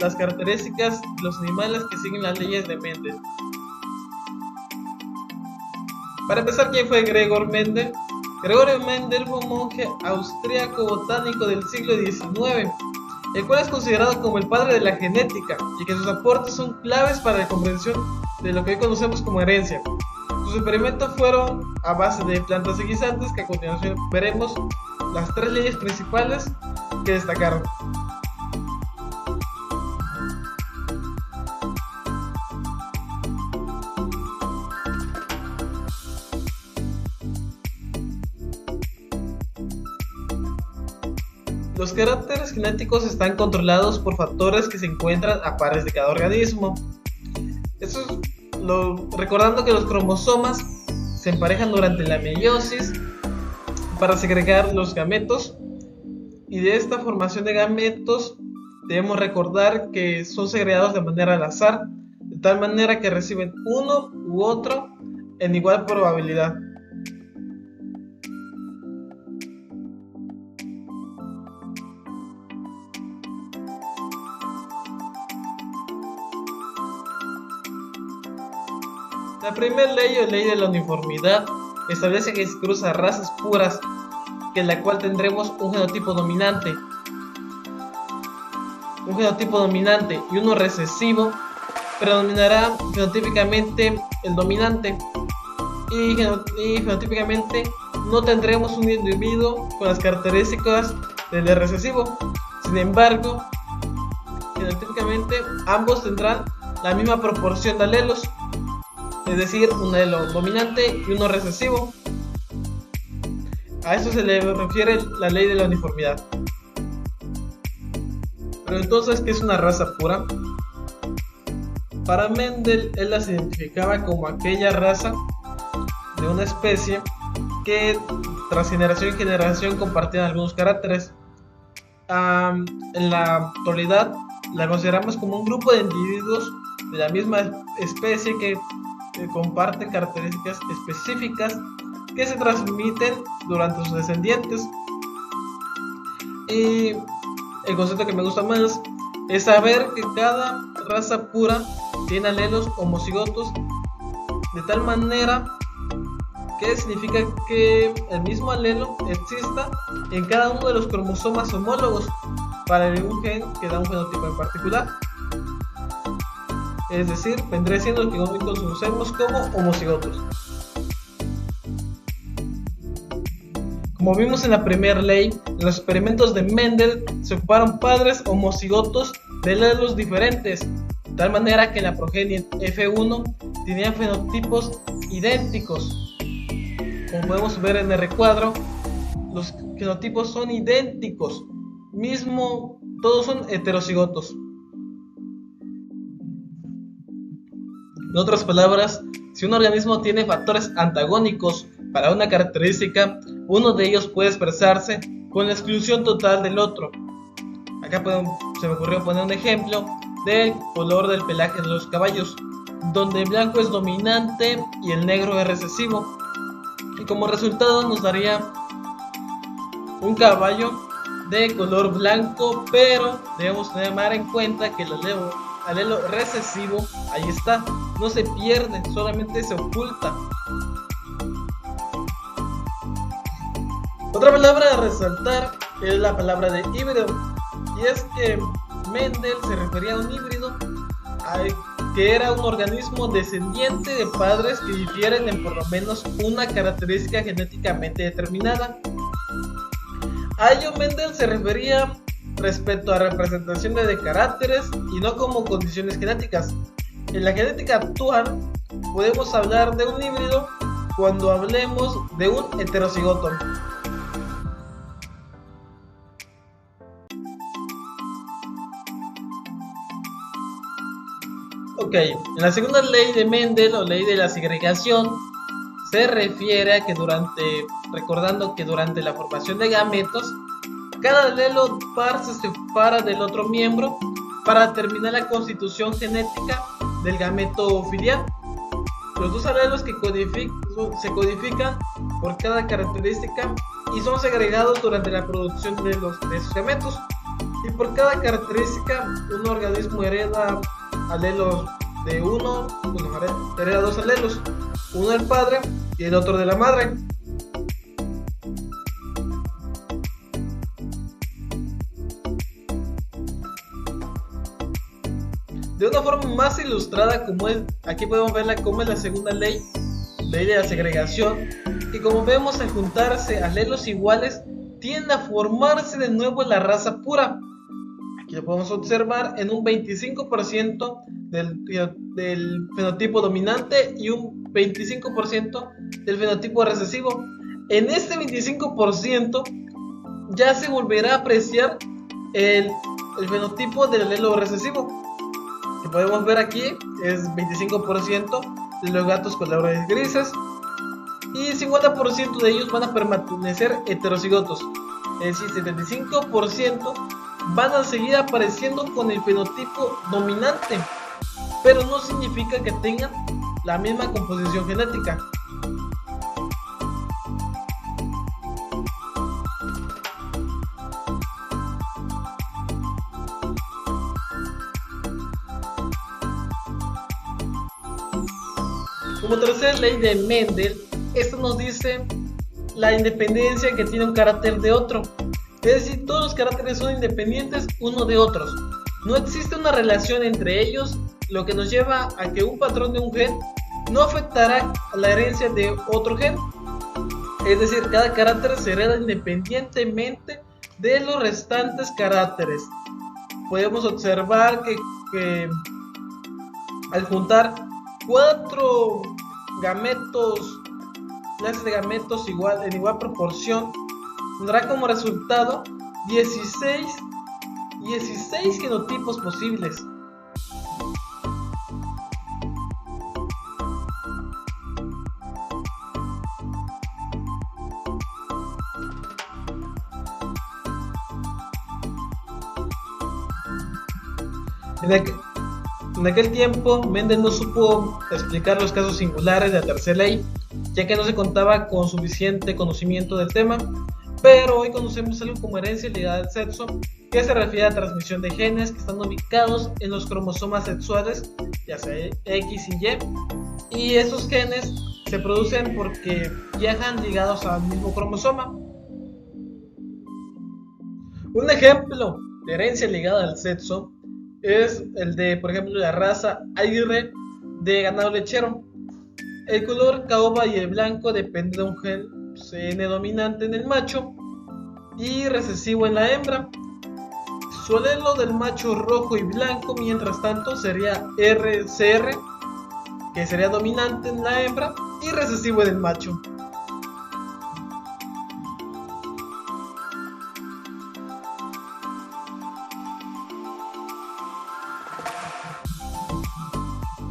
las características de los animales que siguen las leyes de Mendel. Para empezar, ¿quién fue Gregor Mendel? Gregorio Mendel fue un monje austríaco botánico del siglo XIX, el cual es considerado como el padre de la genética y que sus aportes son claves para la comprensión de lo que hoy conocemos como herencia. Sus experimentos fueron a base de plantas y guisantes, que a continuación veremos las 3 leyes principales que destacaron. Los caracteres genéticos están controlados por factores que se encuentran a pares de cada organismo. Recordando que los cromosomas se emparejan durante la meiosis para segregar los gametos, y de esta formación de gametos debemos recordar que son segregados de manera al azar, de tal manera que reciben uno u otro en igual probabilidad. La primera ley o ley de la uniformidad establece que si cruza razas puras, que en la cual tendremos un genotipo dominante y uno recesivo, predominará fenotípicamente el dominante y fenotípicamente no tendremos un individuo con las características del recesivo. Sin embargo, fenotípicamente ambos tendrán la misma proporción de alelos, es decir, un alelo dominante y uno recesivo. A eso se le refiere la ley de la uniformidad. Pero entonces, ¿qué es una raza pura? Para Mendel, él las identificaba como aquella raza de una especie que tras generación en generación compartían algunos caracteres. En la actualidad la consideramos como un grupo de individuos de la misma especie que comparten características específicas que se transmiten durante sus descendientes. Y el concepto que me gusta más es saber que cada raza pura tiene alelos homocigotos, de tal manera que significa que el mismo alelo exista en cada uno de los cromosomas homólogos para un gen que da un fenotipo en particular. Es decir, vendría siendo lo que hoy conocemos como homocigotos. Como vimos en la primera ley, en los experimentos de Mendel se ocuparon padres homocigotos de alelos diferentes, de tal manera que la progenie F1 tenía fenotipos idénticos. Como podemos ver en el recuadro, los genotipos son idénticos, todos son heterocigotos. En otras palabras, si un organismo tiene factores antagónicos para una característica, uno de ellos puede expresarse con la exclusión total del otro. Acá se me ocurrió poner un ejemplo del color del pelaje de los caballos, donde el blanco es dominante y el negro es recesivo, y como resultado nos daría un caballo de color blanco, pero debemos tomar en cuenta que el alelo recesivo ahí está, no se pierde, solamente se oculta. Otra palabra a resaltar es la palabra de híbrido, y es que Mendel se refería a un híbrido que era un organismo descendiente de padres que difieren en por lo menos una característica genéticamente determinada. A ello Mendel se refería respecto a representación de caracteres y no como condiciones genéticas. En la genética actual podemos hablar de un híbrido cuando hablemos de un heterocigoto. Ok, en la segunda ley de Mendel o ley de la segregación se refiere a que recordando que durante la formación de gametos, cada alelo par se separa del otro miembro para determinar la constitución genética del gameto filial. Los dos alelos se codifican por cada característica y son segregados durante la producción de esos gametos. y por cada característica un organismo hereda alelos de uno, hereda dos alelos, uno del padre y el otro de la madre. De una forma más ilustrada, como es, aquí podemos verla como es la segunda ley de la segregación, y como vemos, al juntarse alelos iguales tiende a formarse de nuevo la raza pura. Aquí lo podemos observar en un 25% del fenotipo dominante y un 25% del fenotipo recesivo. En este 25% ya se volverá a apreciar el fenotipo del alelo recesivo, que podemos ver aquí es 25% de los gatos con labores grises, y 50% de ellos van a permanecer heterocigotos, es decir, 75% van a seguir apareciendo con el fenotipo dominante, pero no significa que tengan la misma composición genética. Como tercera ley de Mendel, esto nos dice la independencia que tiene un carácter de otro. Es decir, todos los caracteres son independientes uno de otros. No existe una relación entre ellos, lo que nos lleva a que un patrón de un gen no afectará a la herencia de otro gen. Es decir, cada carácter se hereda independientemente de los restantes caracteres. Podemos observar que al juntar 4 gametos, clases de gametos en igual proporción, tendrá como resultado 16 genotipos posibles. En aquel tiempo, Mendel no supo explicar los casos singulares de la tercera ley, ya que no se contaba con suficiente conocimiento del tema, pero hoy conocemos algo como herencia ligada al sexo, que se refiere a la transmisión de genes que están ubicados en los cromosomas sexuales, ya sea X y Y, y esos genes se producen porque viajan ligados al mismo cromosoma. Un ejemplo de herencia ligada al sexo es el de, por ejemplo, la raza Aguirre de ganado lechero. El color caoba y el blanco depende de un gen CN dominante en el macho y recesivo en la hembra. Su alelo del macho rojo y blanco, mientras tanto, sería RCR, que sería dominante en la hembra y recesivo en el macho.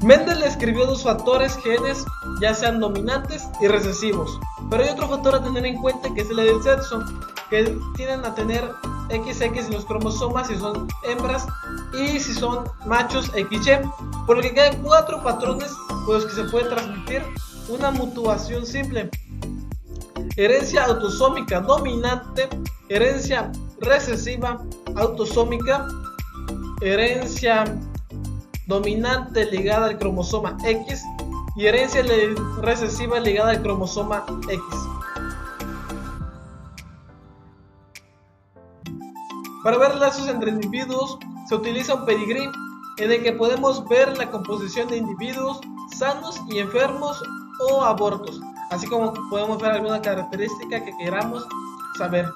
Mendel escribió 2 factores genes, ya sean dominantes y recesivos, pero hay otro factor a tener en cuenta, que es el del sexo, que tienden a tener XX en los cromosomas si son hembras y si son machos XY, por lo que quedan 4 patrones por los que se puede transmitir una mutación simple: herencia autosómica dominante, herencia recesiva autosómica, herencia dominante ligada al cromosoma X y herencia recesiva ligada al cromosoma X. Para ver lazos entre individuos se utiliza un pedigrí, en el que podemos ver la composición de individuos sanos y enfermos o abortos, así como podemos ver alguna característica que queramos saber.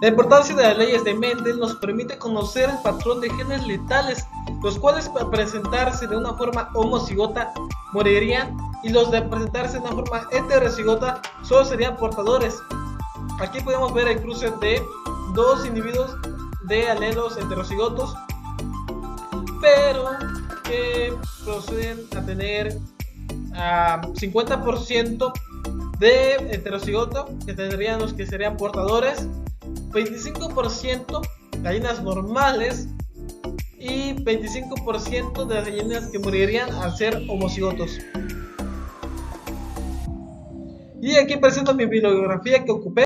La importancia de las leyes de Mendel nos permite conocer el patrón de genes letales, los cuales para presentarse de una forma homocigota morirían, y los de presentarse de una forma heterocigota solo serían portadores. Aquí podemos ver el cruce de 2 individuos de alelos heterocigotos, pero que proceden a tener 50% de heterocigoto, que tendrían los que serían portadores, 25% gallinas normales y 25% de las gallinas que morirían al ser homocigotos. Y aquí presento mi bibliografía que ocupé